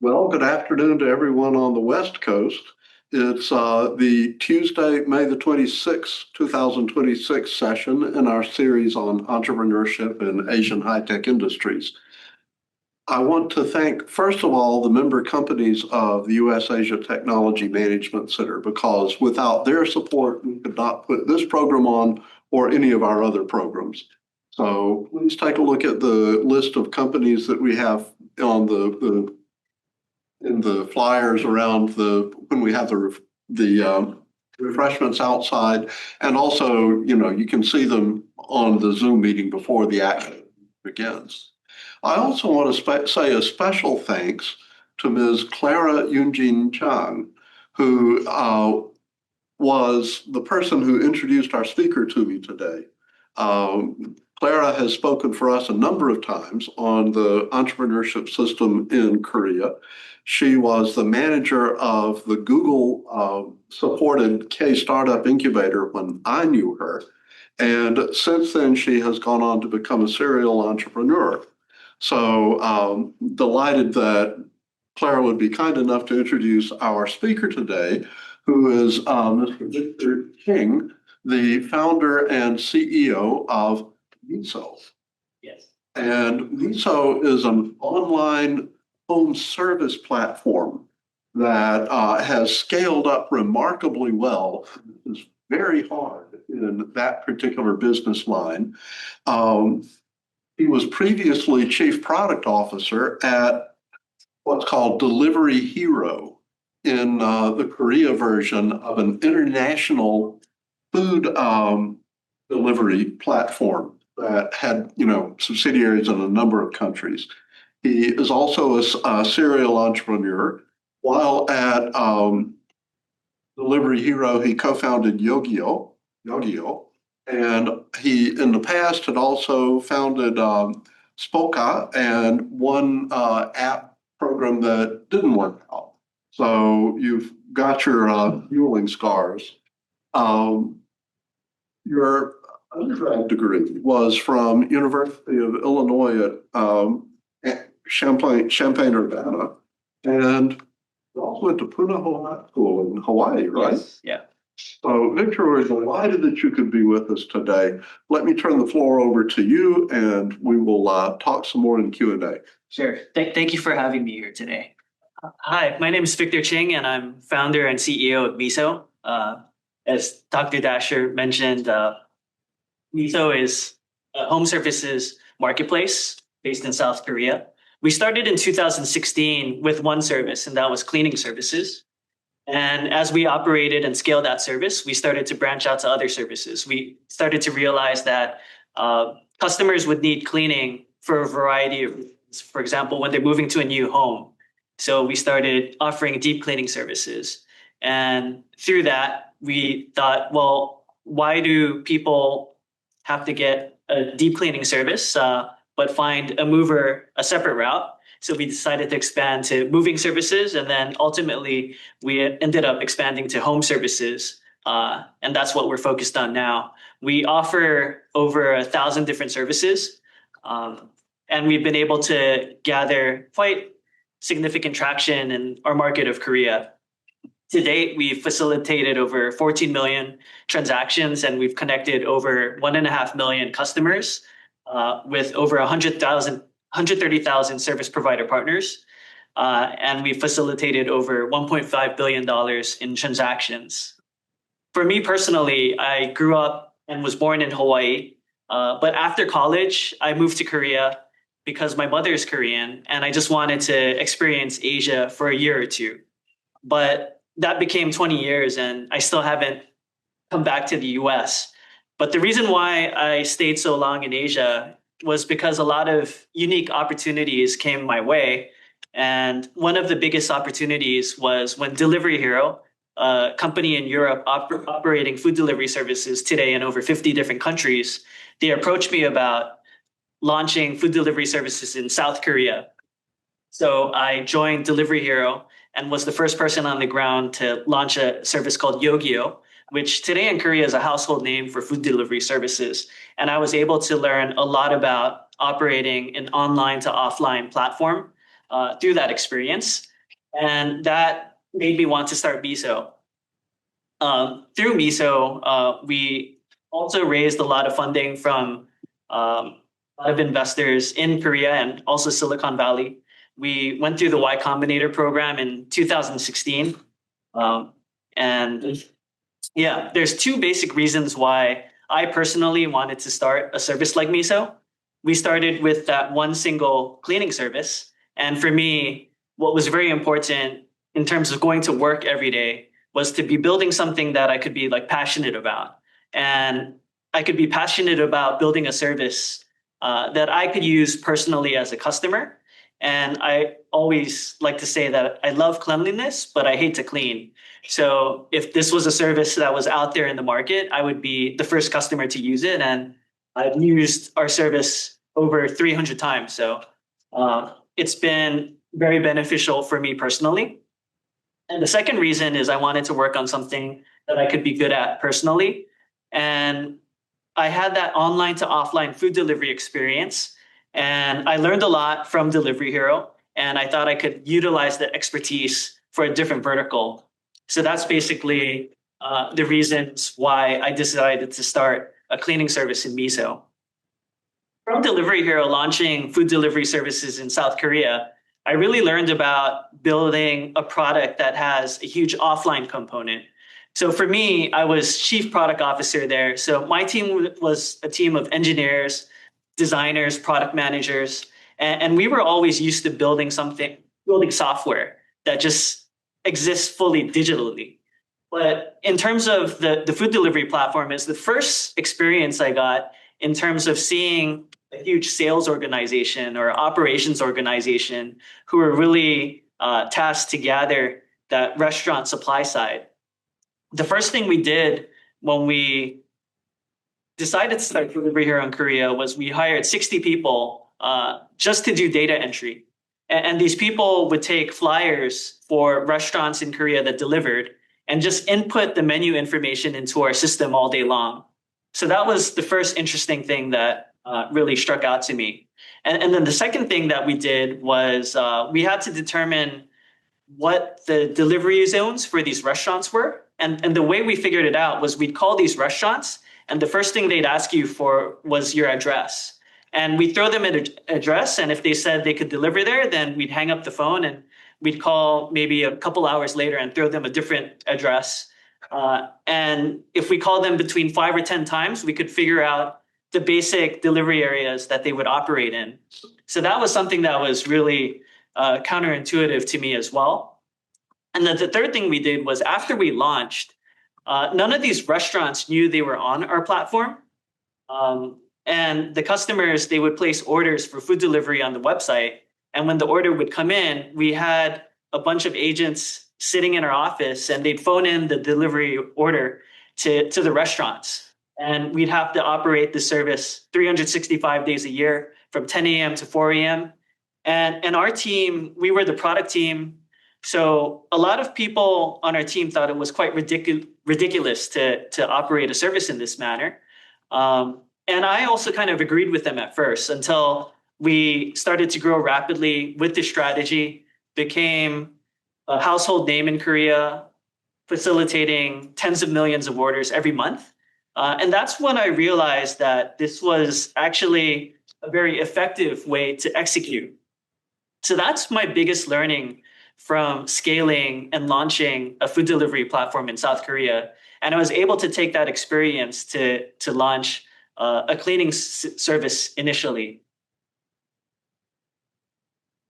Well, good afternoon to everyone on the West Coast. It's the Tuesday, May the 26th, 2026 session in our series on entrepreneurship in Asian high-tech industries. I want to thank, first of all, the member companies of the U.S. Asia Technology Management Center, because without their support, we could not put this program on or any of our other programs. So please take a look at the list of companies that we have on the in the flyers around when we have the refreshments outside, and also you can see them on the Zoom meeting before the action begins. I also want to say a special thanks to Ms. Clara Yunjin Chang, who was the person who introduced our speaker to me today. Clara has spoken for us a number of times on the entrepreneurship system in Korea. She was the manager of the Google supported K Startup Incubator when I knew her. And since then, she has gone on to become a serial entrepreneur. So delighted that Clara would be kind enough to introduce our speaker today, who is Mr. Victor Ching, the founder and CEO of Miso. Yes. And Miso is an online home service platform that has scaled up remarkably well. It's very hard in that particular business line. He was previously chief product officer at what's called Delivery Hero in the Korea version of an international food delivery platform that had, subsidiaries in a number of countries. He is also a serial entrepreneur. While at Delivery Hero, he co-founded Yogio, and he, in the past, had also founded Spoka and one app program that didn't work out. So you've got your fueling scars. Your undergrad degree was from University of Illinois at Champaign-Urbana, and you also went to Punahou High School in Hawaii, right? Yes. Yeah. So, Victor, we're delighted that you could be with us today. Let me turn the floor over to you, and we will talk some more in Q&A. Sure. Thank you for having me here today. Hi, my name is Victor Ching, and I'm founder and CEO of Miso. As Dr. Dasher mentioned, Miso is a home services marketplace based in South Korea. We started in 2016 with one service, and that was cleaning services. And as we operated and scaled that service, we started to branch out to other services. We started to realize that customers would need cleaning for a variety of reasons. For example, when they're moving to a new home. So we started offering deep cleaning services. And through that, we thought, well, why do people have to get a deep cleaning service, but find a mover a separate route? So we decided to expand to moving services, and then ultimately we ended up expanding to home services, and that's what we're focused on now. We offer over 1,000 different services, and we've been able to gather quite significant traction in our market of Korea. To date, we've facilitated over 14 million transactions, and we've connected over 1.5 million customers with over 130,000 service provider partners. And we facilitated over $1.5 billion in transactions. For me personally, I grew up and was born in Hawaii. But after college, I moved to Korea because my mother is Korean, and I just wanted to experience Asia for a year or two. But that became 20 years, and I still haven't come back to the US. But the reason why I stayed so long in Asia was because a lot of unique opportunities came my way. And one of the biggest opportunities was when Delivery Hero, a company in Europe operating food delivery services today in over 50 different countries, they approached me about launching food delivery services in South Korea. So I joined Delivery Hero and was the first person on the ground to launch a service called Yogio, which today in Korea is a household name for food delivery services. And I was able to learn a lot about operating an online to offline platform through that experience. And that made me want to start Miso. Through Miso, we also raised a lot of funding from a lot of investors in Korea and also Silicon Valley. We went through the Y Combinator program in 2016. Um, and yeah, there's two basic reasons why I personally wanted to start a service like Miso. We started with that one single cleaning service. And for me, what was very important in terms of going to work every day was to be building something that I could be like passionate about. And I could be passionate about building a service that I could use personally as a customer. And I always like to say that I love cleanliness, but I hate to clean. So if this was a service that was out there in the market, I would be the first customer to use it. And I've used our service over 300 times. So it's been very beneficial for me personally. And the second reason is I wanted to work on something that I could be good at personally. And I had that online to offline food delivery experience. And I learned a lot from Delivery Hero. And I thought I could utilize that expertise for a different vertical. So that's basically the reasons why I decided to start a cleaning service in Miso. From Delivery Hero launching food delivery services in South Korea, I really learned about building a product that has a huge offline component. So for me, I was chief product officer there. So my team was a team of engineers, designers, product managers, and we were always used to building software that just exists fully digitally. But in terms of the food delivery platform, is the first experience I got in terms of seeing a huge sales organization or operations organization who are really tasked to gather that restaurant supply side. The first thing we did when we decided to start delivery here in Korea was we hired 60 people just to do data entry. And these people would take flyers for restaurants in Korea that delivered and just input the menu information into our system all day long. So that was the first interesting thing that really struck out to me. And then the second thing that we did was we had to determine what the delivery zones for these restaurants were. And the way we figured it out was we'd call these restaurants, and the first thing they'd ask you for was your address. And we'd throw them an address, and if they said they could deliver there, then we'd hang up the phone and we'd call maybe a couple hours later and throw them a different address. And if we called them between 5 or 10 times, we could figure out the basic delivery areas that they would operate in. So that was something that was really counterintuitive to me as well. And then the third thing we did was after we launched, none of these restaurants knew they were on our platform. And the customers, they would place orders for food delivery on the website. And when the order would come in, we had a bunch of agents sitting in our office and they'd phone in the delivery order to the restaurants. And we'd have to operate the service 365 days a year from 10 a.m. to 4 a.m. And our team, we were the product team. So a lot of people on our team thought it was quite ridiculous to operate a service in this manner. And I also kind of agreed with them at first until we started to grow rapidly with the strategy, became a household name in Korea, facilitating tens of millions of orders every month. And that's when I realized that this was actually a very effective way to execute. So that's my biggest learning from scaling and launching a food delivery platform in South Korea. And I was able to take that experience to launch a cleaning service initially.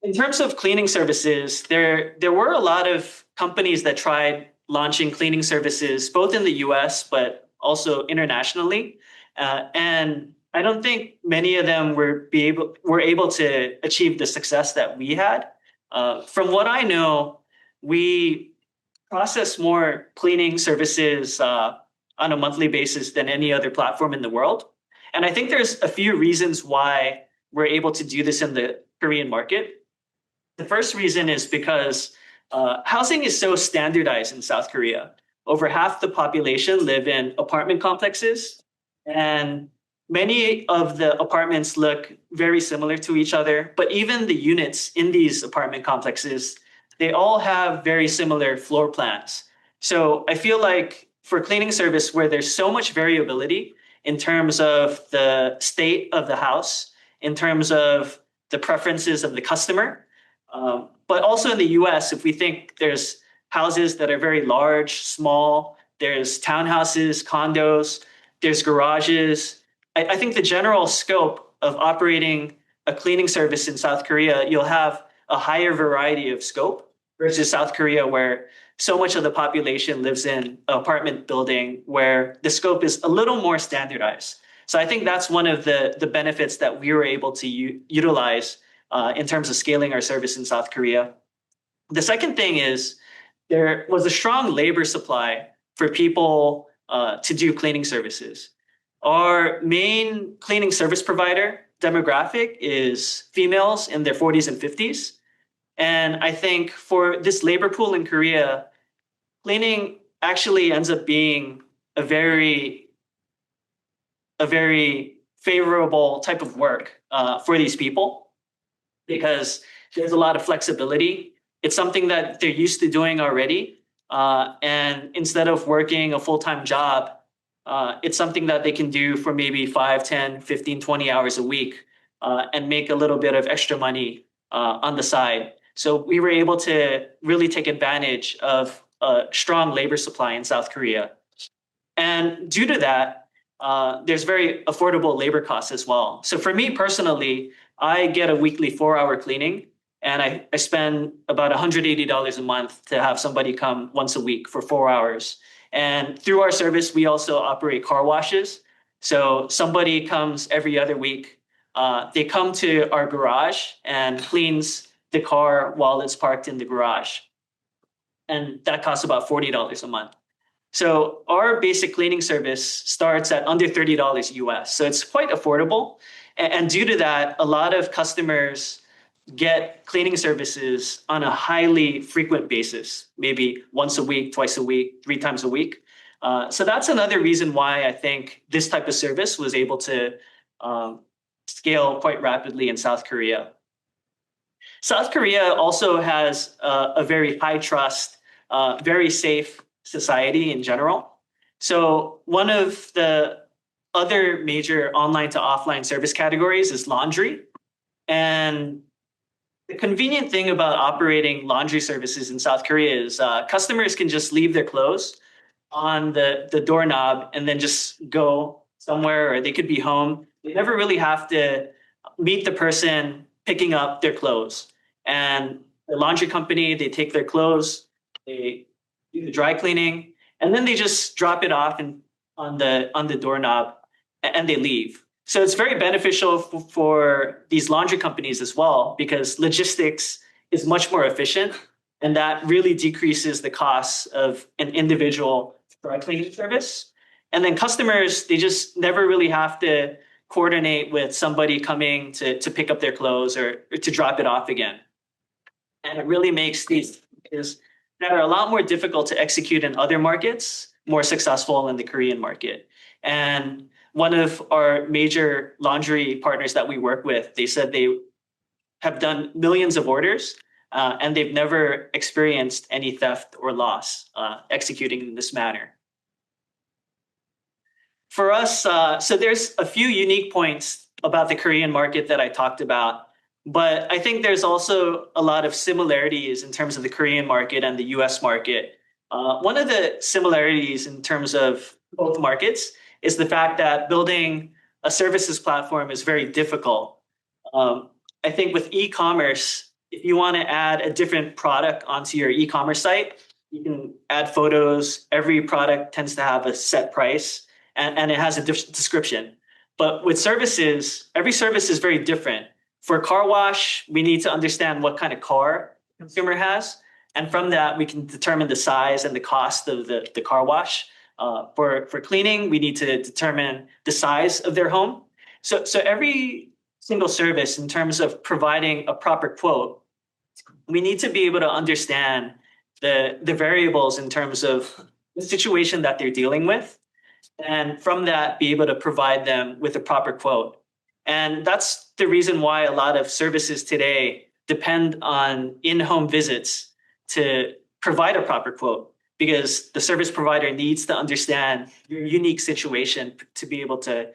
In terms of cleaning services, there were a lot of companies that tried launching cleaning services, both in the US, but also internationally. And I don't think many of them were able to achieve the success that we had. From what I know, we process more cleaning services on a monthly basis than any other platform in the world. And I think there's a few reasons why we're able to do this in the Korean market. The first reason is because housing is so standardized in South Korea. Over half the population live in apartment complexes, and many of the apartments look very similar to each other. But even the units in these apartment complexes, they all have very similar floor plans. So I feel like for cleaning service where there's so much variability in terms of the state of the house, in terms of the preferences of the customer, but also in the US, if we think there's houses that are very large, small, there's townhouses, condos, there's garages. I think the general scope of operating a cleaning service in South Korea, you'll have a higher variety of scope versus South Korea, where so much of the population lives in an apartment building where the scope is a little more standardized. So I think that's one of the benefits that we were able to utilize in terms of scaling our service in South Korea. The second thing is there was a strong labor supply for people to do cleaning services. Our main cleaning service provider demographic is females in their 40s and 50s. And I think for this labor pool in Korea, cleaning actually ends up being a very favorable type of work for these people because there's a lot of flexibility. It's something that they're used to doing already. And instead of working a full-time job, it's something that they can do for maybe 5, 10, 15, 20 hours a week and make a little bit of extra money on the side. So we were able to really take advantage of a strong labor supply in South Korea. And due to that, there's very affordable labor costs as well. So for me personally, I get a weekly 4-hour cleaning and I spend about $180 a month to have somebody come once a week for 4 hours. And through our service, we also operate car washes. So somebody comes every other week. They come to our garage and cleans the car while it's parked in the garage. And that costs about $40 a month. So our basic cleaning service starts at under $30 US. So it's quite affordable. And due to that, a lot of customers get cleaning services on a highly frequent basis, maybe once a week, twice a week, 3 times a week. So that's another reason why I think this type of service was able to scale quite rapidly in South Korea. South Korea also has a very high trust, very safe society in general. So one of the other major online to offline service categories is laundry. And the convenient thing about operating laundry services in South Korea is customers can just leave their clothes on the doorknob and then just go somewhere, or they could be home. They never really have to meet the person picking up their clothes. And the laundry company, they take their clothes, they do the dry cleaning, and then they just drop it off on the doorknob and they leave. So it's very beneficial for these laundry companies as well, because logistics is much more efficient, and that really decreases the costs of an individual dry cleaning service. And then customers, they just never really have to coordinate with somebody coming to pick up their clothes or to drop it off again. And it really makes these that are a lot more difficult to execute in other markets more successful in the Korean market. And one of our major laundry partners that we work with, they said they have done millions of orders and they've never experienced any theft or loss executing in this manner. For us, so there's a few unique points about the Korean market that I talked about, but I think there's also a lot of similarities in terms of the Korean market and the US market. One of the similarities in terms of both markets is the fact that building a services platform is very difficult. I think with e-commerce, if you want to add a different product onto your e-commerce site, you can add photos. Every product tends to have a set price and it has a description. But with services, every service is very different. For car wash, we need to understand what kind of car the consumer has. And from that, we can determine the size and the cost of the car wash. For cleaning, we need to determine the size of their home. So every single service, in terms of providing a proper quote, we need to be able to understand the variables in terms of the situation that they're dealing with. And from that, be able to provide them with a proper quote. And that's the reason why a lot of services today depend on in-home visits to provide a proper quote because the service provider needs to understand your unique situation to be able to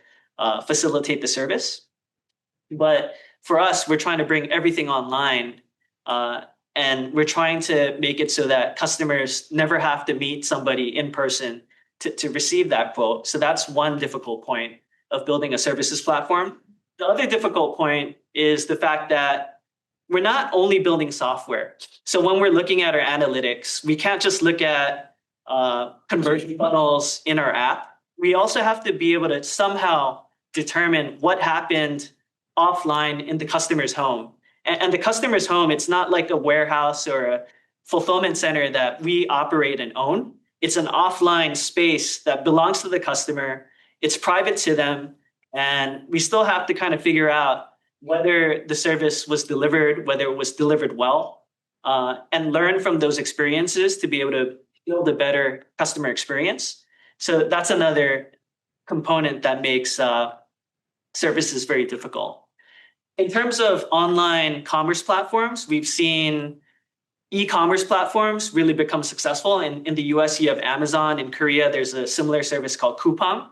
facilitate the service. But for us, we're trying to bring everything online, and we're trying to make it so that customers never have to meet somebody in person to receive that quote. So that's one difficult point of building a services platform. The other difficult point is the fact that we're not only building software. So when we're looking at our analytics, we can't just look at conversion funnels in our app. We also have to be able to somehow determine what happened offline in the customer's home. And the customer's home, it's not like a warehouse or a fulfillment center that we operate and own. It's an offline space that belongs to the customer. It's private to them. And we still have to kind of figure out whether the service was delivered, whether it was delivered well, and learn from those experiences to be able to build a better customer experience. So that's another component that makes services very difficult. In terms of online commerce platforms, we've seen e-commerce platforms really become successful. In the US, you have Amazon. In Korea, there's a similar service called Coupang.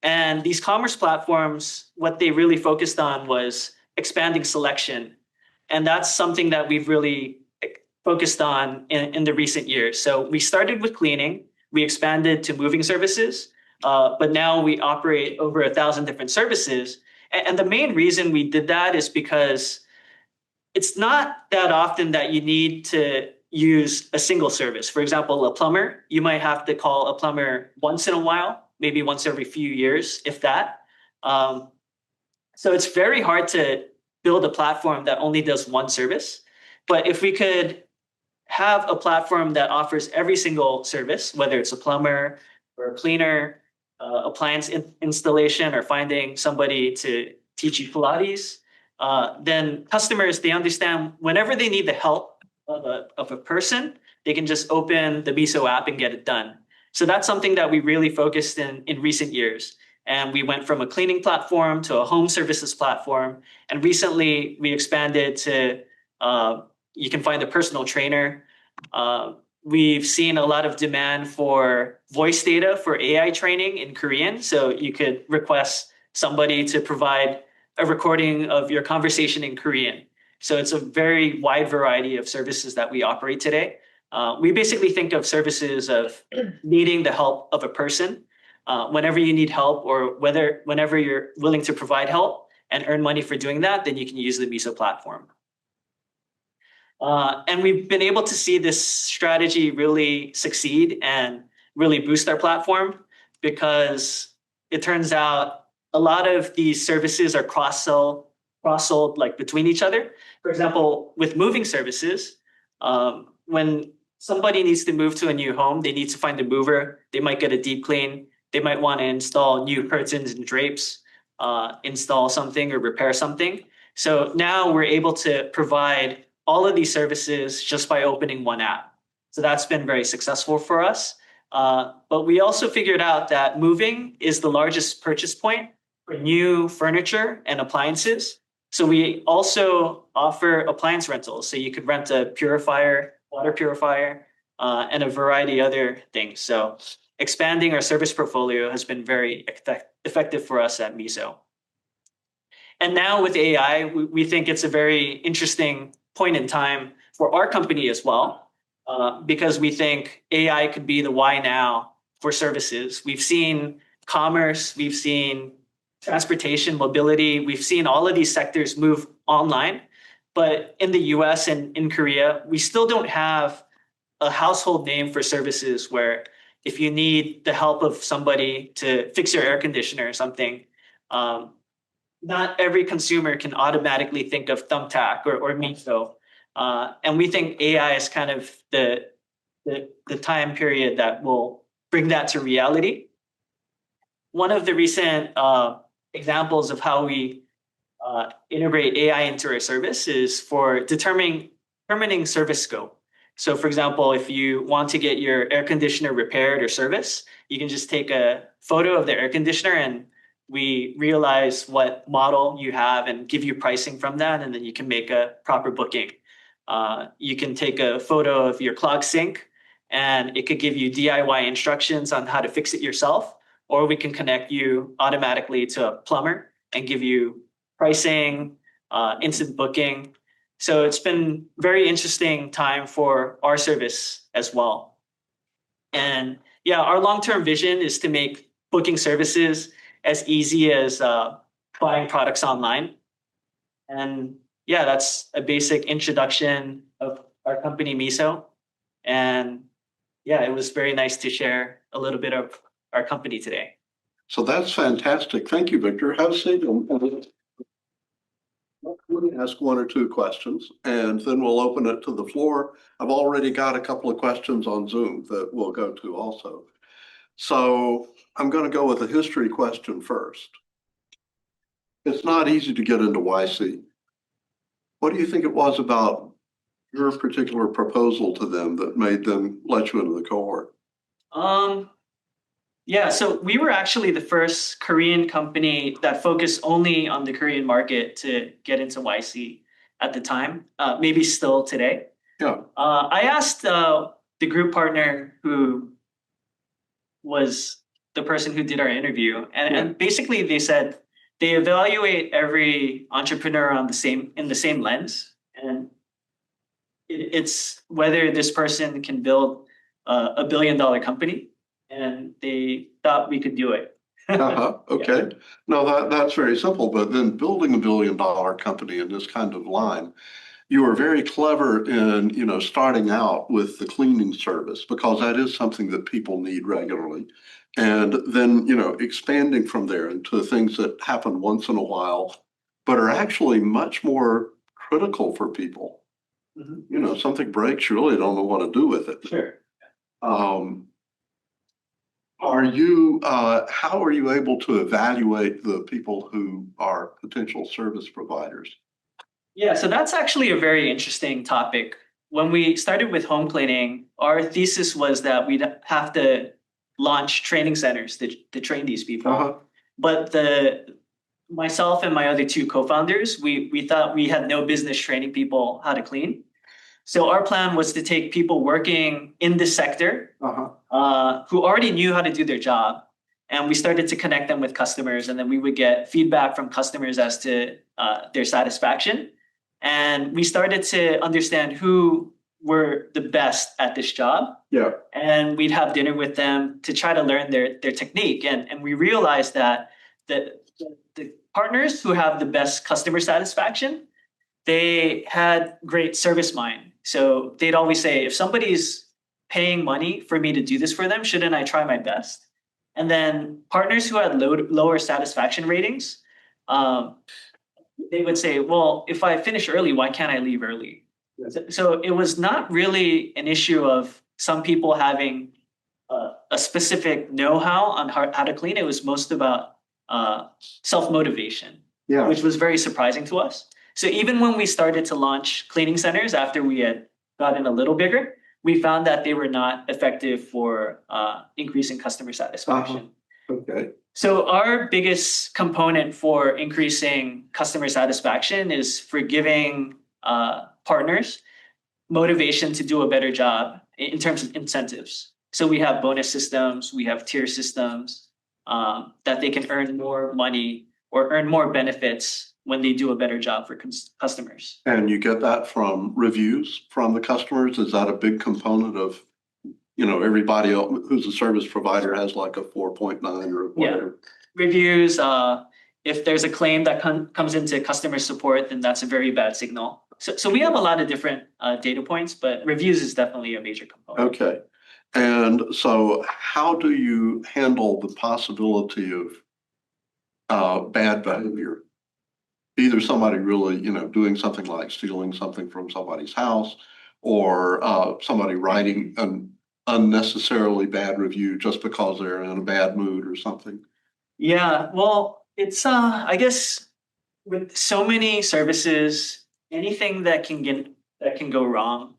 And these commerce platforms, what they really focused on was expanding selection. And that's something that we've really focused on in the recent years. So we started with cleaning, we expanded to moving services, but now we operate over 1,000 different services. And the main reason we did that is because it's not that often that you need to use a single service. For example, a plumber, you might have to call a plumber once in a while, maybe once every few years, if that. So it's very hard to build a platform that only does one service. But if we could have a platform that offers every single service, whether it's a plumber or a cleaner, appliance installation, or finding somebody to teach you Pilates, then customers, they understand whenever they need the help of a person, they can just open the Miso app and get it done. So that's something that we really focused in recent years. And we went from a cleaning platform to a home services platform. And recently we expanded to, you can find a personal trainer. We've seen a lot of demand for voice data for AI training in Korean. So you could request somebody to provide a recording of your conversation in Korean. So it's a very wide variety of services that we operate today. We basically think of services of needing the help of a person. Whenever you need help, or whenever you're willing to provide help and earn money for doing that, then you can use the Miso platform. And we've been able to see this strategy really succeed and really boost our platform, because it turns out a lot of these services are cross-sold like between each other. For example, with moving services, when somebody needs to move to a new home, they need to find a mover. They might get a deep clean. They might want to install new curtains and drapes, install something or repair something. So now we're able to provide all of these services just by opening one app. So that's been very successful for us. But we also figured out that moving is the largest purchase point for new furniture and appliances. So we also offer appliance rentals. So you could rent a purifier, water purifier, and a variety of other things. So expanding our service portfolio has been very effective for us at Miso. And now with AI, we think it's a very interesting point in time for our company as well, because we think AI could be the why now for services. We've seen commerce, we've seen transportation, mobility, we've seen all of these sectors move online. But in the US and in Korea, we still don't have a household name for services where if you need the help of somebody to fix your air conditioner or something, not every consumer can automatically think of Thumbtack or Miso. And we think AI is kind of the time period that will bring that to reality. One of the recent examples of how we integrate AI into our service is for determining service scope. So for example, if you want to get your air conditioner repaired or serviced, you can just take a photo of the air conditioner and we realize what model you have and give you pricing from that, and then you can make a proper booking. You can take a photo of your clog sink and it could give you DIY instructions on how to fix it yourself, or we can connect you automatically to a plumber and give you pricing, instant booking. So it's been very interesting time for our service as well. And yeah, our long-term vision is to make booking services as easy as buying products online. And yeah, that's a basic introduction of our company, Miso. And yeah, it was very nice to share a little bit of our company today. So that's fantastic. Thank you, Victor. Have a seat. Let me ask one or two questions, and then we'll open it to the floor. I've already got a couple of questions on Zoom that we'll go to also. So I'm going to go with a history question first. It's not easy to get into YC. What do you think it was about your particular proposal to them that made them let you into the cohort? Yeah, so we were actually the first Korean company that focused only on the Korean market to get into YC at the time, maybe still today. Yeah. I asked the group partner who was the person who did our interview, and basically they said they evaluate every entrepreneur on in the same lens, and it's whether this person can build a billion-dollar company, and they thought we could do it. Okay. No, that's very simple. But then building a billion-dollar company in this kind of line, you were very clever in, starting out with the cleaning service because that is something that people need regularly. And then, expanding from there into things that happen once in a while, but are actually much more critical for people. Mhm. Something breaks, you really don't know what to do with it. Sure. How are you able to evaluate the people who are potential service providers? Yeah, so that's actually a very interesting topic. When we started with home cleaning, our thesis was that we'd have to launch training centers to train these people. But myself and my other two co-founders, we thought we had no business training people how to clean. So our plan was to take people working in this sector who already knew how to do their job. And we started to connect them with customers, and then we would get feedback from customers as to their satisfaction. And we started to understand who were the best at this job. Yeah. And we'd have dinner with them to try to learn their technique. And we realized that the partners who have the best customer satisfaction, they had great service mind. So they'd always say, if somebody's paying money for me to do this for them, shouldn't I try my best? And then partners who had lower satisfaction ratings, they would say, well, if I finish early, why can't I leave early? Yes. So it was not really an issue of some people having a specific know-how on how to clean. It was most about self-motivation, which was very surprising to us. So even when we started to launch cleaning centers after we had gotten a little bigger, we found that they were not effective for increasing customer satisfaction. Okay. So our biggest component for increasing customer satisfaction is for giving partners motivation to do a better job in terms of incentives. So we have bonus systems, we have tier systems that they can earn more money or earn more benefits when they do a better job for customers. And you get that from reviews from the customers? Is that a big component of, everybody else who's a service provider has like a 4.9 or whatever? Yeah. Reviews, if there's a claim that comes into customer support, then that's a very bad signal. So we have a lot of different data points, but reviews is definitely a major component. Okay. And so how do you handle the possibility of bad behavior? Either somebody really, doing something like stealing something from somebody's house, or somebody writing an unnecessarily bad review just because they're in a bad mood or something. Yeah, well, it's I guess with so many services, anything that can go wrong.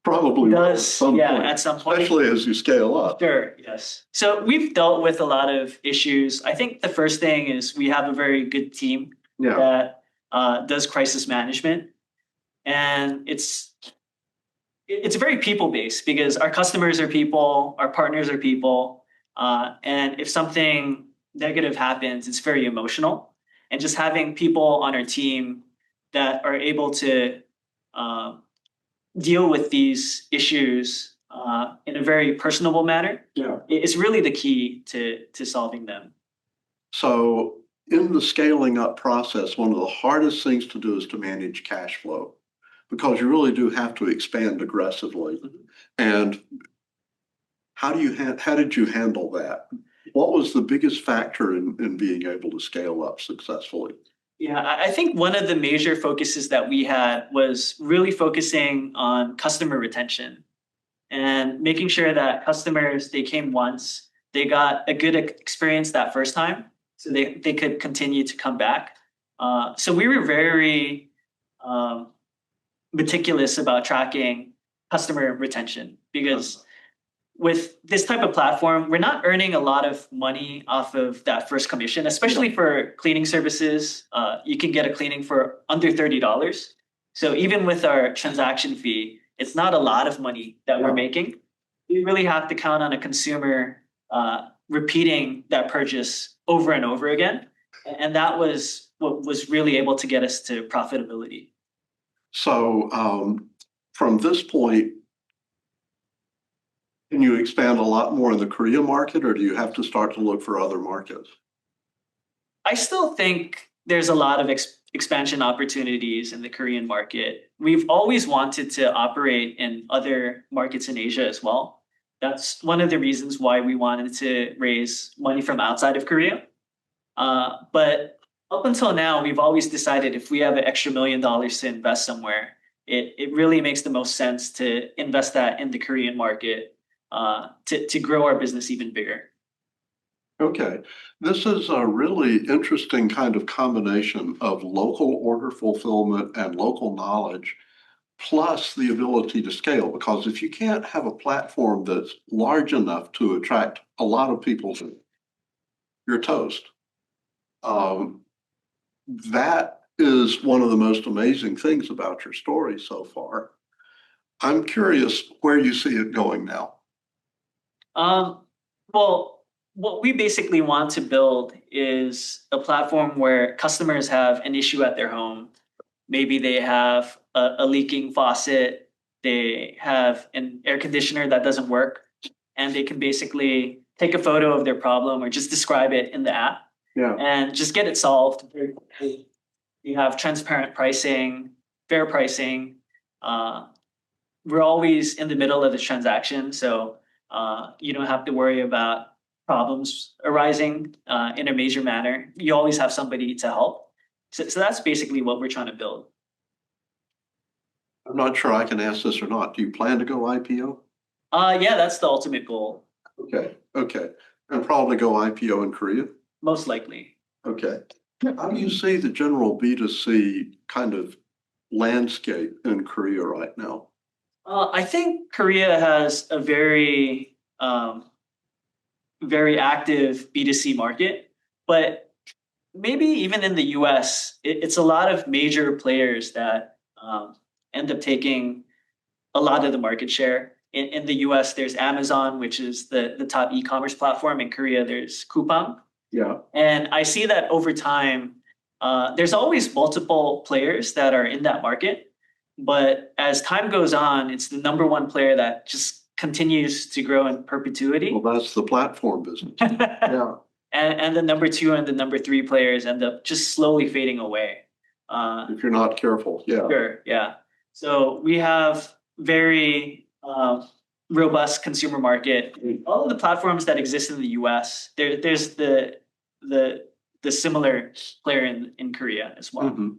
Probably does, at some point. Especially as you scale up. Sure, yes. So we've dealt with a lot of issues. I think the first thing is we have a very good team that does crisis management. And it's very people based because our customers are people, our partners are people, and if something negative happens, it's very emotional. And just having people on our team that are able to uh, deal with these issues in a very personable manner is really the key to solving them. So in the scaling up process, one of the hardest things to do is to manage cash flow because you really do have to expand aggressively. And how did you handle that? What was the biggest factor in being able to scale up successfully? Yeah, I think one of the major focuses that we had was really focusing on customer retention and making sure that customers, they came once, they got a good experience that first time, so they could continue to come back. So we were very um, meticulous about tracking customer retention because with this type of platform, we're not earning a lot of money off of that first commission, especially for cleaning services. You can get a cleaning for under $30. So even with our transaction fee, it's not a lot of money that we're making. You really have to count on a consumer repeating that purchase over and over again. And that was what was really able to get us to profitability. So from this point, can you expand a lot more in the Korea market, or do you have to start to look for other markets? I still think there's a lot of expansion opportunities in the Korean market. We've always wanted to operate in other markets in Asia as well. That's one of the reasons why we wanted to raise money from outside of Korea. But up until now, we've always decided if we have an extra $1 million to invest somewhere, it really makes the most sense to invest that in the Korean market to grow our business even bigger. Okay, this is a really interesting kind of combination of local order fulfillment and local knowledge, plus the ability to scale. Because if you can't have a platform that's large enough to attract a lot of people, you're toast. Um, that is one of the most amazing things about your story so far. I'm curious where you see it going now. Um, well, what we basically want to build is a platform where customers have an issue at their home. Maybe they have a leaking faucet, they have an air conditioner that doesn't work, and they can basically take a photo of their problem or just describe it in the app Yeah. and just get it solved very quickly. You have transparent pricing, fair pricing. Uh, we're always in the middle of the transaction, so you don't have to worry about problems arising in a major manner. You always have somebody to help. So that's basically what we're trying to build. I'm not sure I can ask this or not. Do you plan to go IPO? Yeah, that's the ultimate goal, Okay, okay. And probably go IPO in Korea? most likely. Okay. How do you see the general B2C kind of landscape in Korea right now? I think Korea has a very active B2C market, but maybe even in the US, it's a lot of major players that end up taking a lot of the market share. In the US, there's Amazon, which is the top e-commerce platform. In Korea, there's Coupang. Yeah. And I see that over time, there's always multiple players that are in that market. But as time goes on, it's the number one player that just continues to grow in perpetuity. Well, that's the platform business. Yeah. And the number two and the number three players end up just slowly fading away. If you're not careful, yeah. Sure, yeah. So we have very robust consumer market. All of the platforms that exist in the US, there's the similar player in Korea as well. Mhm.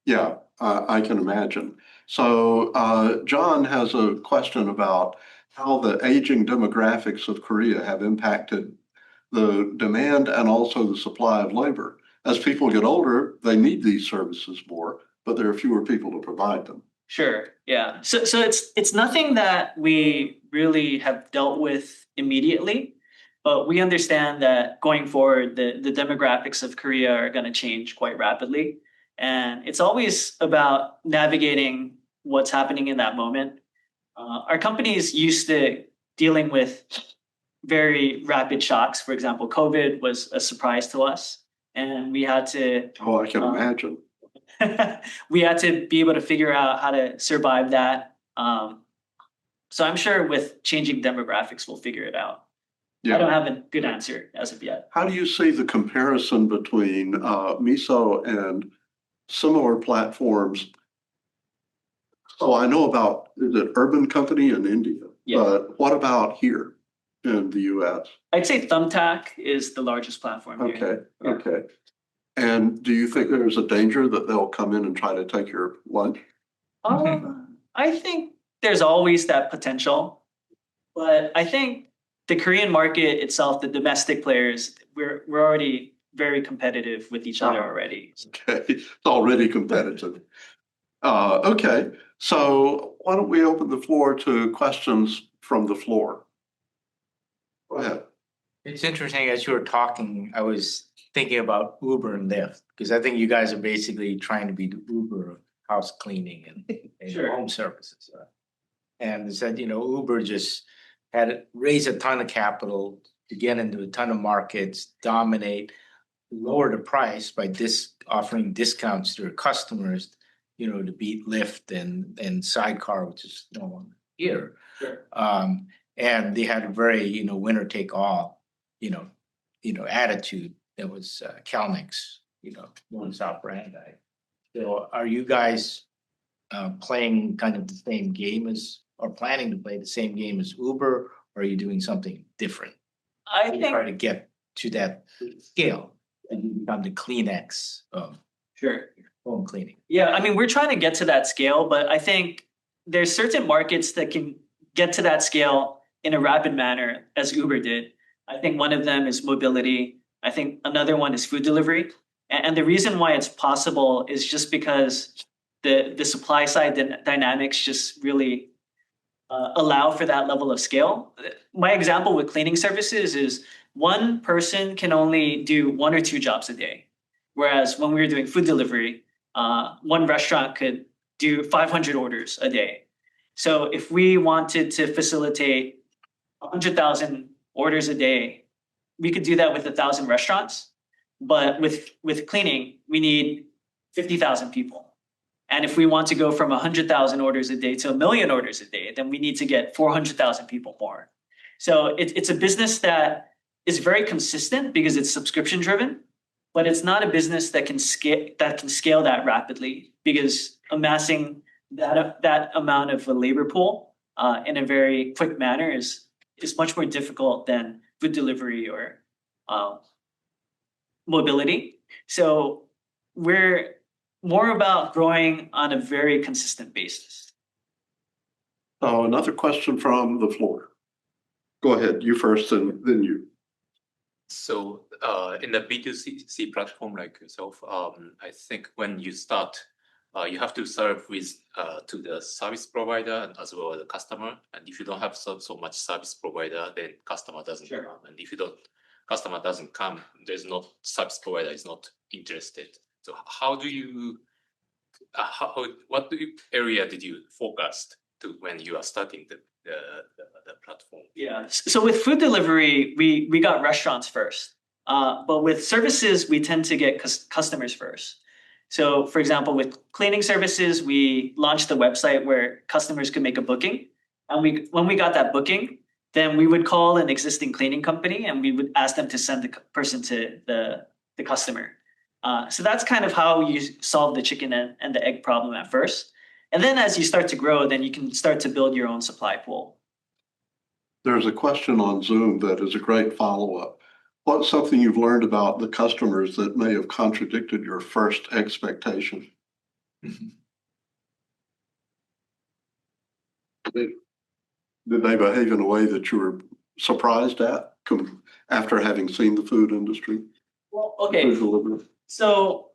Yeah, I can imagine. So John has a question about how the aging demographics of Korea have impacted the demand and also the supply of labor. As people get older, they need these services more, but there are fewer people to provide them. Sure, yeah. So it's nothing that we really have dealt with immediately, but we understand that going forward, the demographics of Korea are going to change quite rapidly. And it's always about navigating what's happening in that moment. Our company is used to dealing with very rapid shocks. For example, COVID was a surprise to us, and we had to Oh, I can imagine. we had to be able to figure out how to survive that. So I'm sure with changing demographics, we'll figure it out. I don't Yeah. have a good answer as of yet. How do you see the comparison between Miso and similar platforms? So I know about, is it Urban Company in India? Yeah. But what about here in the US? I'd say Thumbtack is the largest platform here. Okay, Yeah. okay. And do you think there's a danger that they'll come in and try to take your lunch? I think there's always that potential, but I think the Korean market itself, the domestic players, we're already very competitive with each other already. Okay, it's already competitive. Okay, so why don't we open the floor to questions from the floor? Go ahead. It's interesting, as you were talking, I was thinking about Uber and Lyft, because I think you guys are basically trying to be the Uber of house cleaning and Sure. home services. And it said, Uber just had to raise a ton of capital to get into a ton of markets, dominate, lower the price by offering discounts to their customers, to beat Lyft and Sidecar, which is no longer here. Sure. And they had a very, winner take all, attitude that was Calnix, modus operandi. So are you guys playing kind of the same game or planning to play the same game as Uber, or are you doing something different? I think try to get to that scale and you become the Kleenex of sure. home cleaning. Yeah, I mean, we're trying to get to that scale, but I think there's certain markets that can get to that scale in a rapid manner, as Uber did. I think one of them is mobility. I think another one is food delivery. And the reason why it's possible is just because the supply side dynamics just really allow for that level of scale. My example with cleaning services is one person can only do 1 or 2 jobs a day. Whereas when we were doing food delivery, one restaurant could do 500 orders a day. So if we wanted to facilitate 100,000 orders a day, we could do that with 1,000 restaurants. But with cleaning, we need 50,000 people. And if we want to go from 100,000 orders a day to 1 million orders a day, then we need to get 400,000 people more. So it's a business that is very consistent because it's subscription driven, but it's not a business that can scale that rapidly, because amassing that amount of a labor pool in a very quick manner is much more difficult than food delivery or mobility. So we're more about growing on a very consistent basis. So another question from the floor. Go ahead, you first and then you. So in the B2C platform like yourself, I think when you start, you have to serve with to the service provider and as well as the customer. And if you don't have so much service provider, then customer doesn't Sure. come. And if you don't, customer doesn't come, there's no service provider is not interested. So how do you, area did you focus to when you are starting the platform? Yeah. So with food delivery, we got restaurants first. But with services, we tend to get customers first. So for example, with cleaning services, we launched a website where customers could make a booking. And when we got that booking, then we would call an existing cleaning company and we would ask them to send the person to the customer. So that's kind of how you solve the chicken and the egg problem at first. And then as you start to grow, then you can start to build your own supply pool. There's a question on Zoom that is a great follow-up. What's something you've learned about the customers that may have contradicted your first expectation? Did they behave in a way that you were surprised at after having seen the food industry? Well, okay. So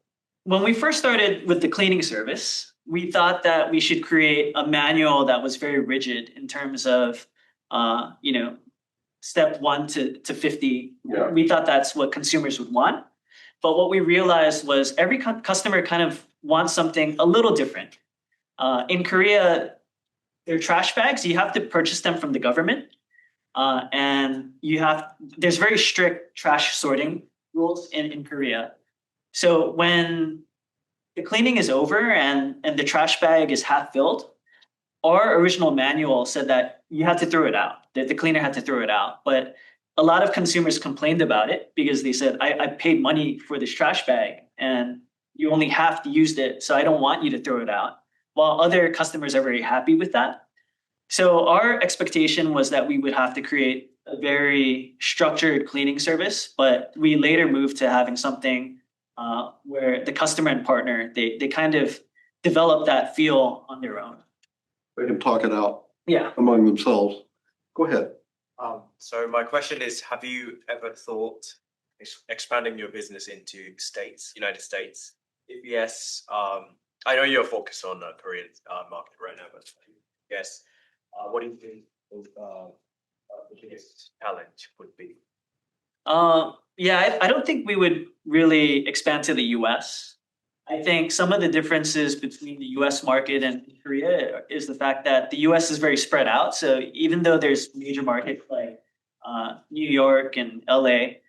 when we first started with the cleaning service, we thought that we should create a manual that was very rigid in terms of, step 1 to 50. Yeah. We thought that's what consumers would want. But what we realized was every customer kind of want something a little different. In Korea, their trash bags, you have to purchase them from the government. And there's very strict trash sorting rules in Korea. So when the cleaning is over and the trash bag is half filled, our original manual said that you had to throw it out, that the cleaner had to throw it out. But a lot of consumers complained about it because they said, I paid money for this trash bag and you only half used it, so I don't want you to throw it out. While other customers are very happy with that. So our expectation was that we would have to create a very structured cleaning service, but we later moved to having something where the customer and partner, they kind of develop that feel on their own. They can talk it out Yeah. among themselves. Go ahead. So my question is, have you ever thought expanding your business into states, United States? If yes, I know you're focused on the Korean market right now, but yes, what do you think the biggest challenge would be? Yeah, I don't think we would really expand to the US. I think some of the differences between the US market and Korea is the fact that the US is very spread out. So even though there's major markets like New York and LA,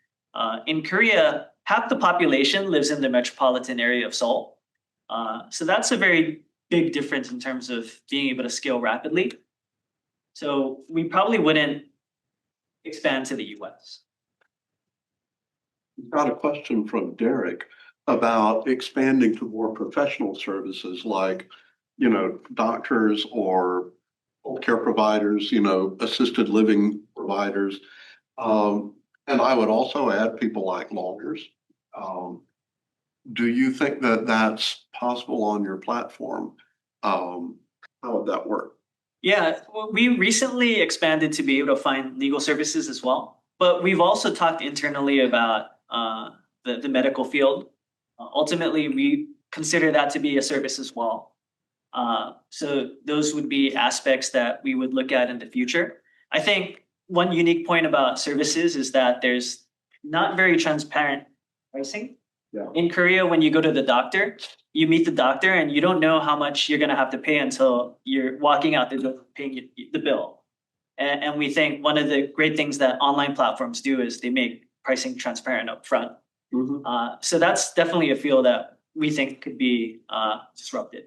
in Korea, half the population lives in the metropolitan area of Seoul. So that's a very big difference in terms of being able to scale rapidly. So we probably wouldn't expand to the US. Got a question from Derek about expanding to more professional services like, doctors or care providers, assisted living providers. And I would also add people like lawyers. Do you think that that's possible on your platform? How would that work? Yeah, well, we recently expanded to be able to find legal services as well. But we've also talked internally about the medical field. Ultimately, we consider that to be a service as well. So those would be aspects that we would look at in the future. I think one unique point about services is that there's not very transparent pricing. Yeah. In Korea, when you go to the doctor, you meet the doctor and you don't know how much you're going to have to pay until you're walking out the door paying the bill. And we think one of the great things that online platforms do is they make pricing transparent up front. So that's definitely a field that we think could be disrupted.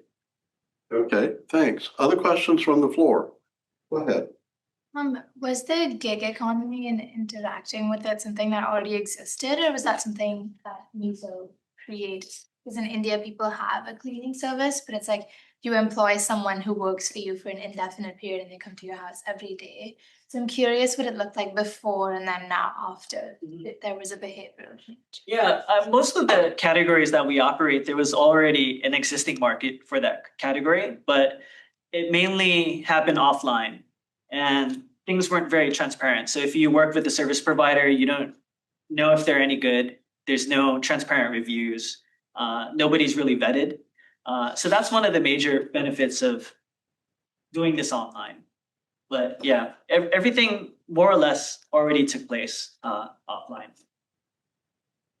Okay, thanks. Other questions from the floor? Go ahead. Was the gig economy and interacting with it something that already existed, or was that something that Miso created? Because in India, people have a cleaning service, but it's like you employ someone who works for you for an indefinite period and they come to your house every day. So I'm curious what it looked like before and then now after if there was a behavioral change. Yeah, most of the categories that we operate, there was already an existing market for that category, but it mainly happened offline and things weren't very transparent. So if you work with a service provider, you don't know if they're any good. There's no transparent reviews. Nobody's really vetted. So that's one of the major benefits of doing this online. But yeah, everything more or less already took place offline.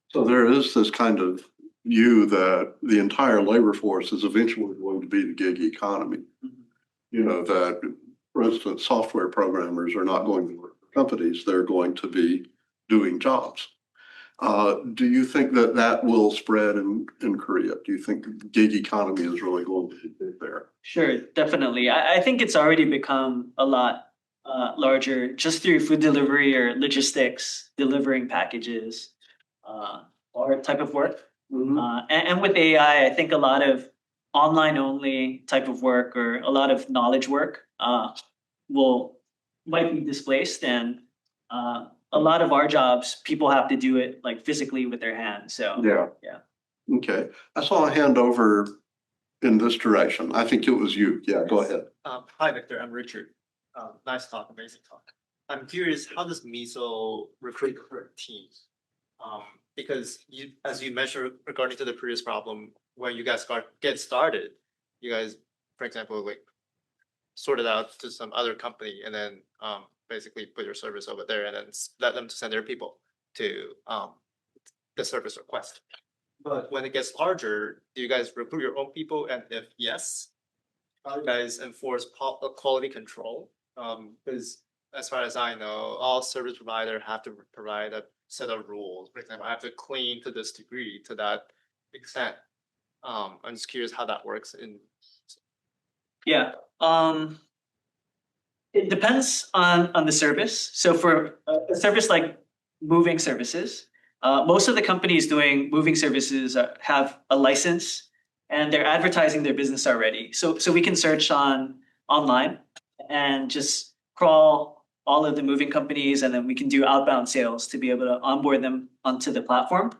So there is this kind of view that the entire labor force is eventually going to be the gig economy. That, for instance, software programmers are not going to work for companies, they're going to be doing jobs. Do you think that that will spread in Korea? Do you think the gig economy is really going to be there? Sure, definitely. I think it's already become a lot larger just through food delivery or logistics, delivering packages, or type of work. And with AI, I think a lot of online only type of work or a lot of knowledge work might be displaced, and a lot of our jobs, people have to do it like physically with their hands. So Yeah. Okay. I saw a hand over in this direction. I think it was you. Yeah, go ahead. Hi, Victor. I'm Richard. Nice talk, amazing talk. I'm curious, how does Miso recruit teams? Because as you mentioned regarding to the previous problem, when you guys get started, you guys, for example, like sorted out to some other company and then basically put your service over there and then let them to send their people to the service request. But when it gets larger, do you guys recruit your own people? And if yes, how do you guys enforce quality control? Because as far as I know, all service providers have to provide a set of rules. For example, I have to clean to this degree, to that extent. I'm just curious how that works in. Yeah. It depends on the service. So for a service like moving services, most of the companies doing moving services have a license and they're advertising their business already. So we can search online and just crawl all of the moving companies, and then we can do outbound sales to be able to onboard them onto the platform.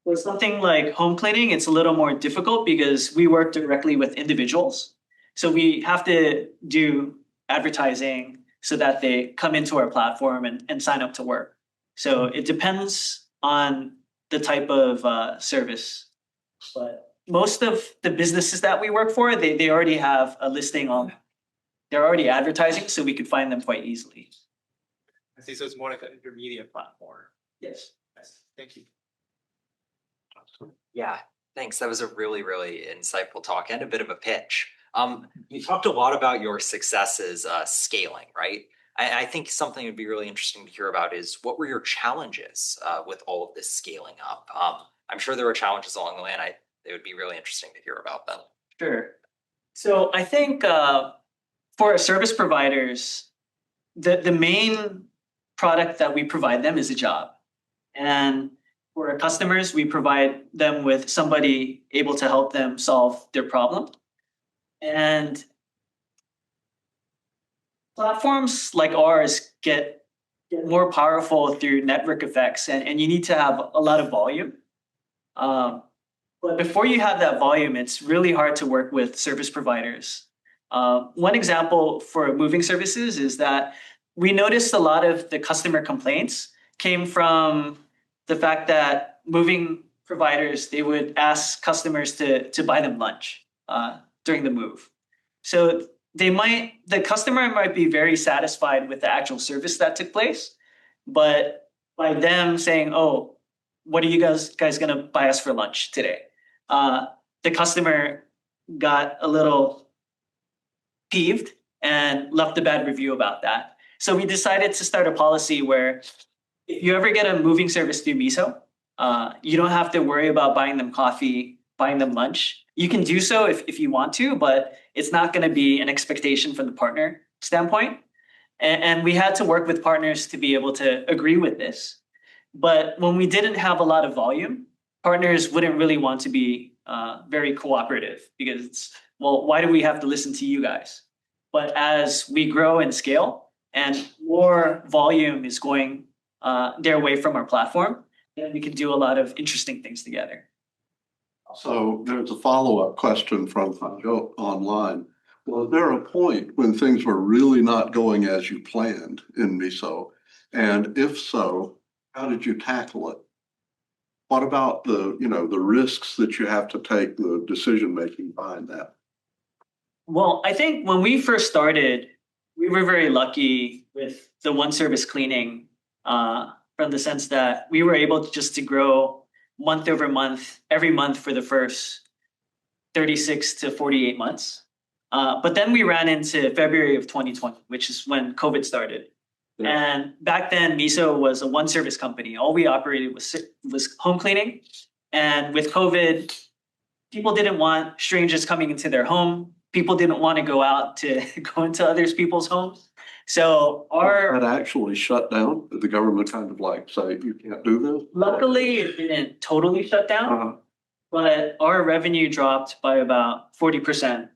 With something like home cleaning, it's a little more difficult because we work directly with individuals. So we have to do advertising so that they come into our platform and sign up to work. So it depends on the type of service. But most of the businesses that we work for, they already have a listing on, they're already advertising, so we could find them quite easily. I see, so it's more like an intermediate platform. Yes. Yes, thank you. Yeah, thanks. That was a really, really insightful talk and a bit of a pitch. You talked a lot about your successes scaling, right? I think something would be really interesting to hear about is what were your challenges with all of this scaling up? I'm sure there were challenges along the way, and it would be really interesting to hear about them. Sure. So I think for our service providers, the main product that we provide them is a job. And for our customers, we provide them with somebody able to help them solve their problem. And platforms like ours get more powerful through network effects, and you need to have a lot of volume. But before you have that volume, it's really hard to work with service providers. One example for moving services is that we noticed a lot of the customer complaints came from the fact that moving providers, they would ask customers to buy them lunch during the move. So the customer might be very satisfied with the actual service that took place, but by them saying, "Oh, what are you guys gonna buy us for lunch today?" The customer got a little peeved and left a bad review about that. So we decided to start a policy where if you ever get a moving service through Miso, you don't have to worry about buying them coffee, buying them lunch. You can do so if you want to, but it's not going to be an expectation from the partner standpoint. And we had to work with partners to be able to agree with this. But when we didn't have a lot of volume, partners wouldn't really want to be very cooperative because it's, well, why do we have to listen to you guys? But as we grow and scale and more volume is going their way from our platform, then we can do a lot of interesting things together. So there's a follow-up question from Joe online. Was there a point when things were really not going as you planned in Miso? And if so, how did you tackle it? What about the risks that you have to take, the decision-making behind that? Well, I think when we first started, we were very lucky with the one service cleaning from the sense that we were able to grow month over month, every month for the first 36 to 48 months. But then we ran into February of 2020, which is when COVID started. Yeah. And back then, Miso was a one service company. All we operated was home cleaning. And with COVID, people didn't want strangers coming into their home. People didn't want to go out to go into other people's homes. So that actually shut down. Did the government kind of like say you can't do this? Luckily, it didn't totally shut down, but our revenue dropped by about 40%,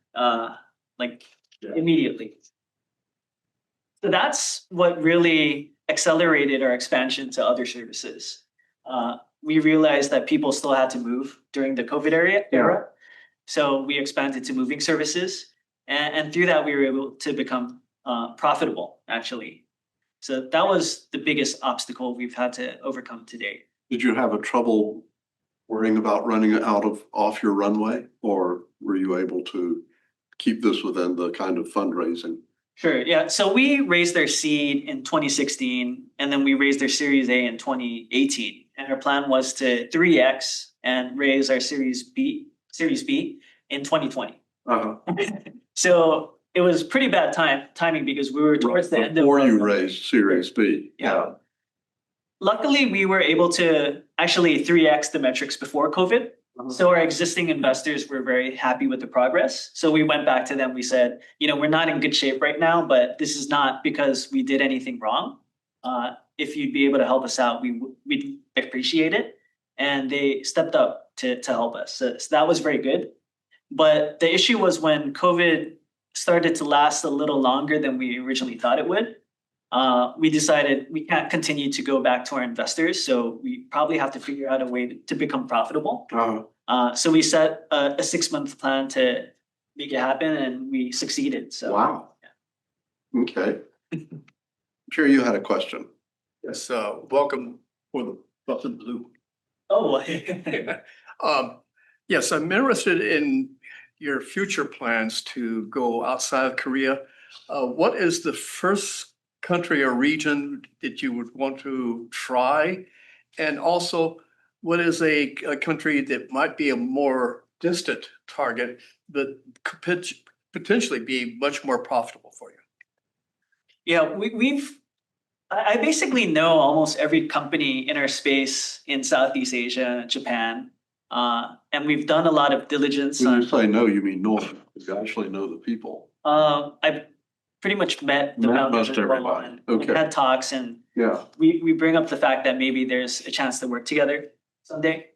immediately. So that's what really accelerated our expansion to other services. We realized that people still had to move during the COVID era. So we expanded to moving services. And through that, we were able to become profitable, actually. So that was the biggest obstacle we've had to overcome to date. Did you have a trouble worrying about running off your runway, or were you able to keep this within the kind of fundraising? Sure, yeah. So we raised their seed in 2016, and then we raised their Series A in 2018. And our plan was to 3x and raise our Series B in 2020. Uh-huh. So it was pretty bad timing because we were towards the end of. Before you raised Series B. Yeah. Luckily, we were able to actually 3x the metrics before COVID. So our existing investors were very happy with the progress. So we went back to them. We said, we're not in good shape right now, but this is not because we did anything wrong. If you'd be able to help us out, we'd appreciate it. And they stepped up to help us. So that was very good. But the issue was when COVID started to last a little longer than we originally thought it would. We decided we can't continue to go back to our investors, so we probably have to figure out a way to become profitable. So we set a 6-month plan to make it happen, and we succeeded. So wow. Yeah. Okay. Sure, you had a question. Yes, welcome for the button blue. Oh, Yes, I'm interested in your future plans to go outside of Korea. What is the first country or region that you would want to try? And also, what is a country that might be a more distant target that could potentially be much more profitable for you? yeah, I basically know almost every company in our space in Southeast Asia, Japan, and we've done a lot of diligence When on. you say no, you mean north. You actually know the people. I've pretty much met the Met founders most as well, everybody. and Okay. had talks, and Yeah. we bring up the fact that maybe there's a chance to work together someday.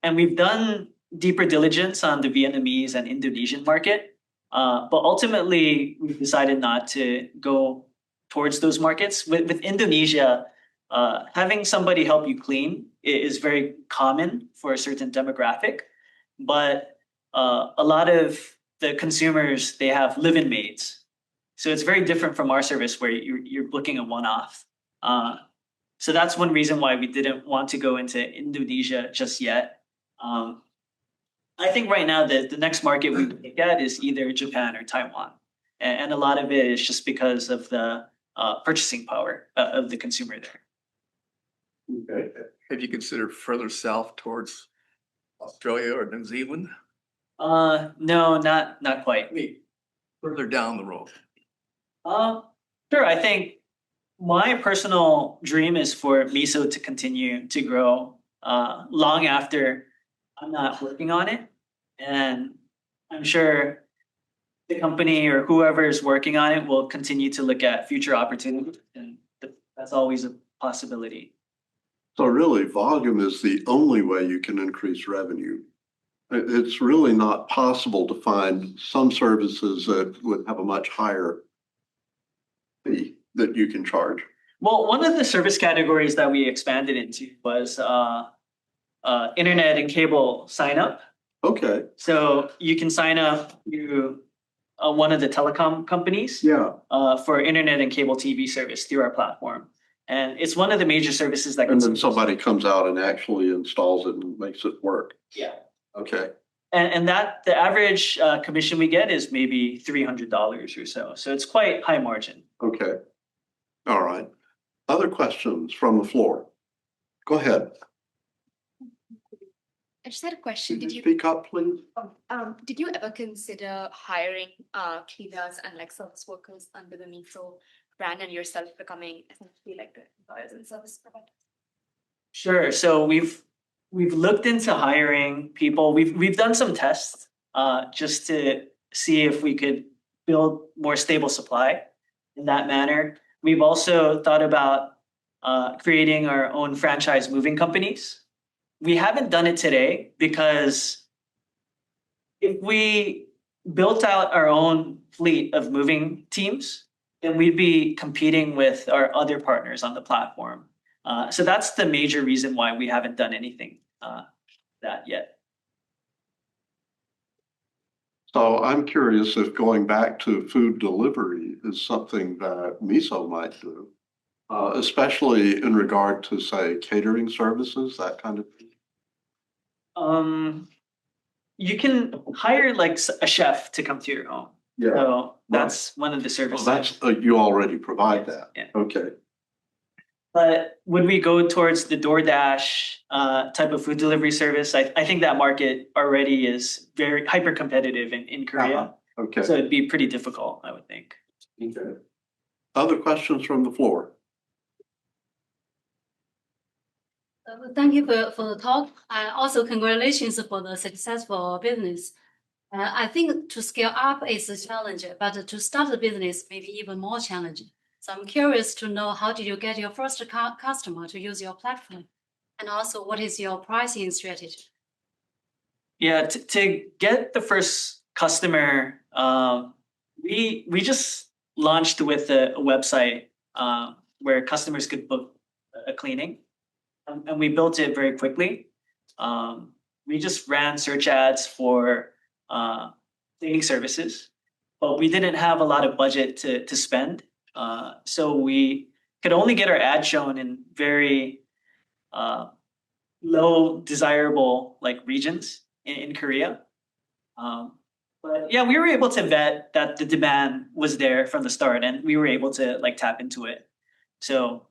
And we've done deeper diligence on the Vietnamese and Indonesian market, but ultimately we've decided not to go towards those markets. With Indonesia, having somebody help you clean is very common for a certain demographic, but a lot of the consumers, they have live-in maids. So it's very different from our service where you're booking a one-off. So that's one reason why we didn't want to go into Indonesia just yet. I think right now the next market we look at is either Japan or Taiwan. And a lot of it is just because of the purchasing power of the consumer there. Okay. Have you considered further south towards Australia or New Zealand? No, not quite. Further down the road. Sure. I think my personal dream is for Miso to continue to grow long after I'm not working on it. And I'm sure the company or whoever is working on it will continue to look at future opportunities. And that's always a possibility. So really, volume is the only way you can increase revenue. It's really not possible to find some services that would have a much higher fee that you can charge. Well, one of the service categories that we expanded into was internet and cable sign up. Okay. So you can sign up to one of the telecom companies Yeah. for internet and cable TV service through our platform. And it's one of the major services that. And then somebody comes out and actually installs it and makes it work. Yeah. Okay. And that the average commission we get is maybe $300 or so. So it's quite high margin. Okay. All right. Other questions from the floor? Go ahead. I just had a question. Did you speak up, please? Did you ever consider hiring cleaners and like service workers under the Miso brand and yourself becoming essentially like the employers and service providers? Sure. So we've looked into hiring people. We've done some tests just to see if we could build more stable supply in that manner. We've also thought about creating our own franchise moving companies. We haven't done it today because if we built out our own fleet of moving teams, then we'd be competing with our other partners on the platform. So that's the major reason why we haven't done anything that yet. So I'm curious if going back to food delivery is something that Miso might do, especially in regard to, say, catering services, that kind of thing. You can hire like a chef to come to your home. Yeah. So that's one of the Well, services. that's you already provide that. Yeah. Okay. But would we go towards the DoorDash type of food delivery service? I think that market already is very hyper competitive in Korea. Okay. So it'd be pretty difficult, I would think. Okay. Other questions from the floor? Thank you for the talk. Also, congratulations for the successful business. I think to scale up is a challenge, but to start the business may be even more challenging. So I'm curious to know, how did you get your first customer to use your platform? And also, what is your pricing strategy? Yeah, to get the first customer, we just launched with a website where customers could book a cleaning, and we built it very quickly. We just ran search ads for cleaning services, but we didn't have a lot of budget to spend. So we could only get our ad shown in very low desirable like regions in Korea. But yeah, we were able to vet that the demand was there from the start, and we were able to like tap into it. So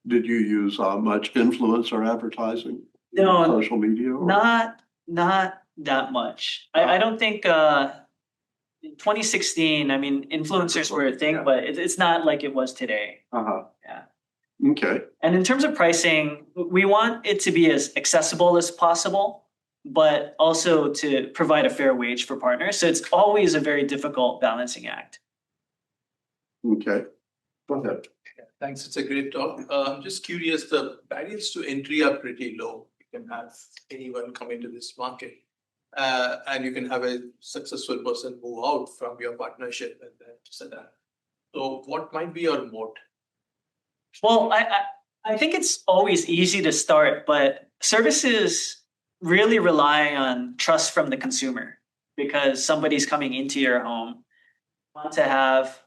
Did you use much influencer advertising? No, Social media? Or? not that much. I don't think in 2016, I mean, influencers were a thing, but it's not like it was today. Yeah. Okay. And in terms of pricing, we want it to be as accessible as possible, but also to provide a fair wage for partners. So it's always a very difficult balancing act. Okay. Go ahead. Thanks. It's a great talk. I'm just curious, the barriers to entry are pretty low. You can have anyone come into this market, and you can have a successful person move out from your partnership and then set that. So what might be your moat? Well, I think it's always easy to start, but services really rely on trust from the consumer, because somebody's coming into your home. You want to have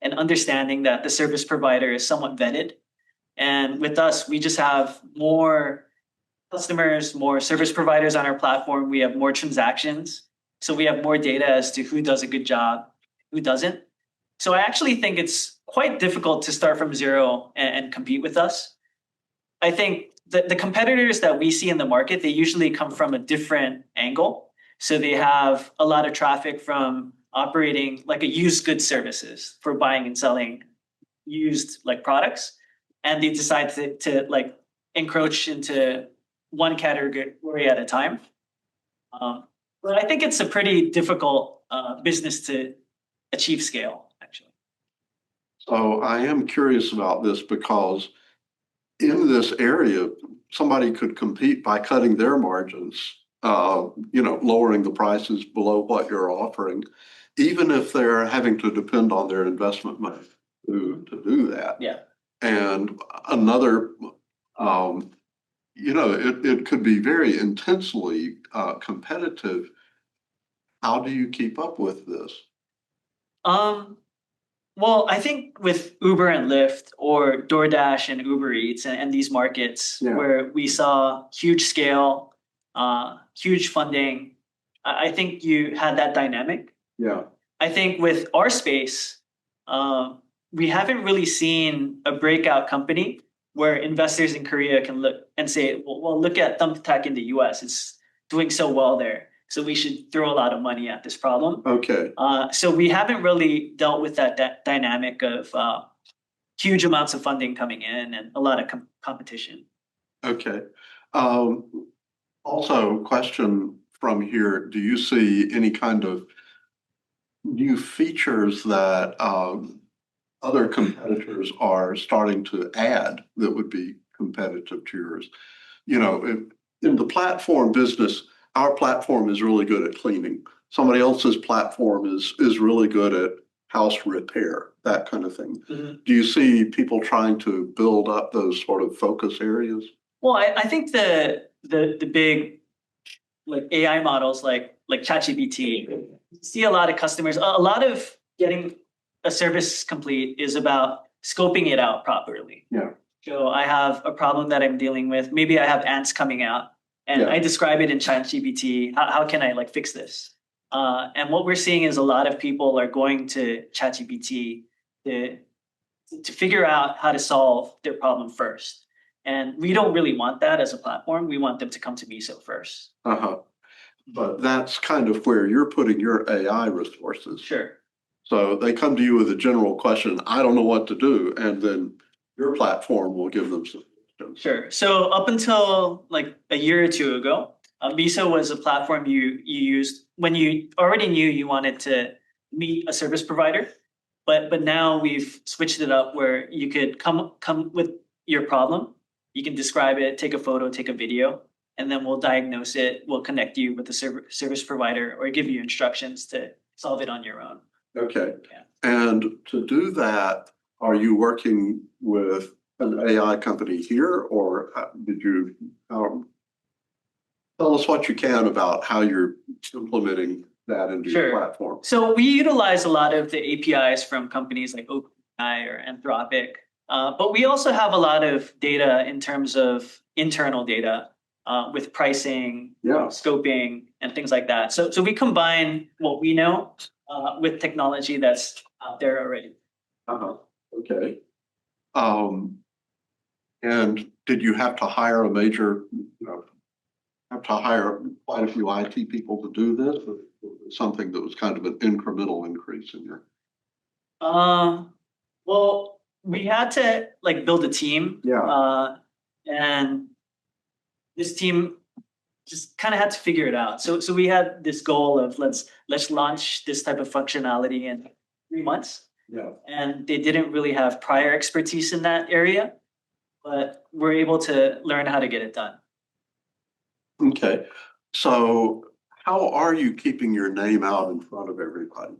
an understanding that the service provider is somewhat vetted. And with us, we just have more customers, more service providers on our platform. We have more transactions. So we have more data as to who does a good job, who doesn't. So I actually think it's quite difficult to start from zero and compete with us. I think the competitors that we see in the market, they usually come from a different angle. So they have a lot of traffic from operating like a used goods services for buying and selling used like products. And they decide to like encroach into one category at a time. But I think it's a pretty difficult business to achieve scale, actually. So I am curious about this because in this area, somebody could compete by cutting their margins, lowering the prices below what you're offering, even if they're having to depend on their investment money to do that. Yeah. And another, it could be very intensely competitive. How do you keep up with this? Well, I think with Uber and Lyft or DoorDash and Uber Eats and these markets where we saw huge scale, huge funding, I think you had that dynamic. Yeah. I think with our space, we haven't really seen a breakout company where investors in Korea can look and say, well, look at Thumbtack in the US. It's doing so well there. So we should throw a lot of money at this problem. Okay. So we haven't really dealt with that dynamic of huge amounts of funding coming in and a lot of competition. Okay. Also, question from here, do you see any kind of new features that other competitors are starting to add that would be competitive to yours? In the platform business, our platform is really good at cleaning. Somebody else's platform is really good at house repair, that kind of thing. Mm-hmm. Do you see people trying to build up those sort of focus areas? Well, I think the big like AI models like ChatGPT, see a lot of customers, a lot of getting a service complete is about scoping it out properly. Yeah. So I have a problem that I'm dealing with. Maybe I have ants coming out and I describe it in ChatGPT. How can I like fix this? And what we're seeing is a lot of people are going to ChatGPT to to figure out how to solve their problem first. And we don't really want that as a platform. We want them to come to Miso first. Uh-huh. But that's kind of where you're putting your AI resources. Sure. So they come to you with a general question, I don't know what to do, and then your platform will give them some. Sure. So up until like a year or two ago, Miso was a platform you used when you already knew you wanted to meet a service provider. But now we've switched it up where you could come with your problem. You can describe it, take a photo, take a video, and then we'll diagnose it. We'll connect you with the service provider or give you instructions to solve it on your own. Okay. Yeah. And to do that, are you working with an AI company here, or did you tell us what you can about how you're implementing that into your Sure. platform? So we utilize a lot of the APIs from companies like OpenAI or Anthropic, but we also have a lot of data in terms of internal data with pricing, Yeah. scoping, and things like that. So we combine what we know with technology that's out there already. Uh-huh. Okay. And did you have to hire a major, have to hire quite a few IT people to do this, or something that was kind of an incremental increase in your? Well, we had to like build a team. Yeah. And this team just kind of had to figure it out. So we had this goal of let's launch this type of functionality in 3 months. Yeah. And they didn't really have prior expertise in that area, but we're able to learn how to get it done. Okay. So how are you keeping your name out in front of everybody?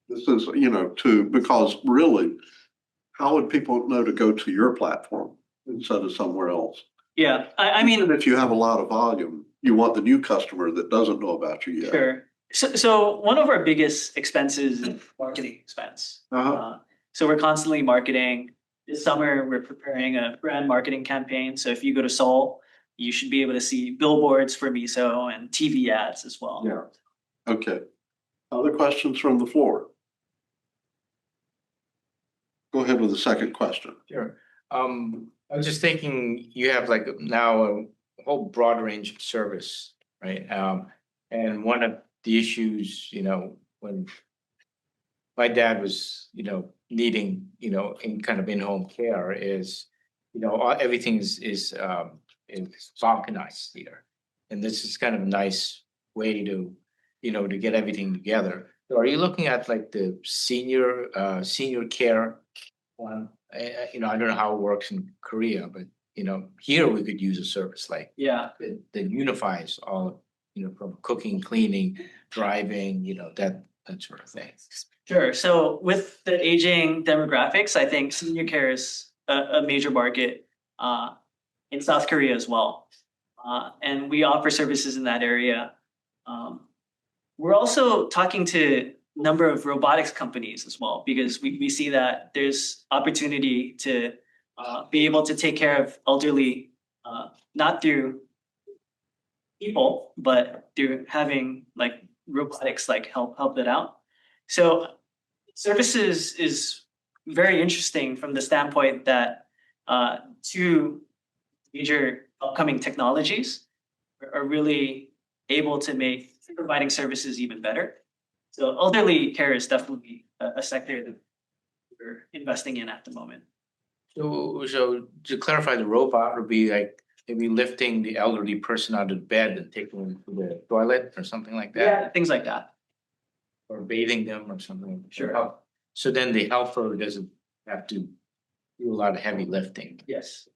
This is, because really, how would people know to go to your platform instead of somewhere else? Yeah, I mean, even if you have a lot of volume, you want the new customer that doesn't know about you yet. sure. So one of our biggest expenses is marketing expense. Uh-huh. So we're constantly marketing. This summer, we're preparing a brand marketing campaign. So if you go to Seoul, you should be able to see billboards for Miso and TV ads as well. Yeah. Okay. Other questions from the floor? Go ahead with the second question. Sure. I was just thinking you have like now a whole broad range of service, right? And one of the issues, when my dad was, needing, in kind of in-home care is, everything is balkanized here. And this is kind of a nice way to, to get everything together. So are you looking at like the senior care one? I don't know how it works in Korea, but here we could use a service like that unifies all, from cooking, cleaning, driving, that sort of thing. Sure. So with the aging demographics, I think senior care is a major market in South Korea as well. And we offer services in that area. We're also talking to a number of robotics companies as well, because we see that there's opportunity to be able to take care of elderly, not through people, but through having like robotics like help it out. So services is very interesting from the standpoint that two major upcoming technologies are really able to make providing services even better. So elderly care is definitely a sector that we're investing in at the moment. So to clarify, the robot would be like maybe lifting the elderly person out of bed and taking them to the toilet or something like that? Yeah, things like that. Or bathing them or something. Sure. So then the helper doesn't have to do a lot of heavy lifting. Yes.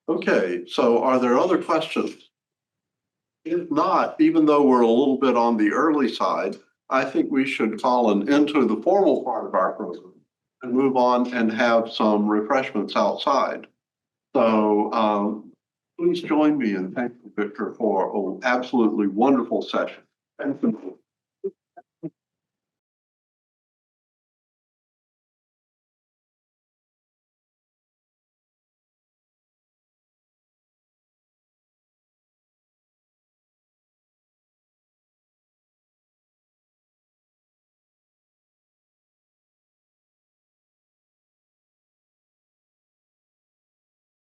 Okay, so are there other questions? If not, even though we're a little bit on the early side, I think we should call an end to the formal part of our program and move on and have some refreshments outside. So please join me in thanking Victor for an absolutely wonderful session. Thank you.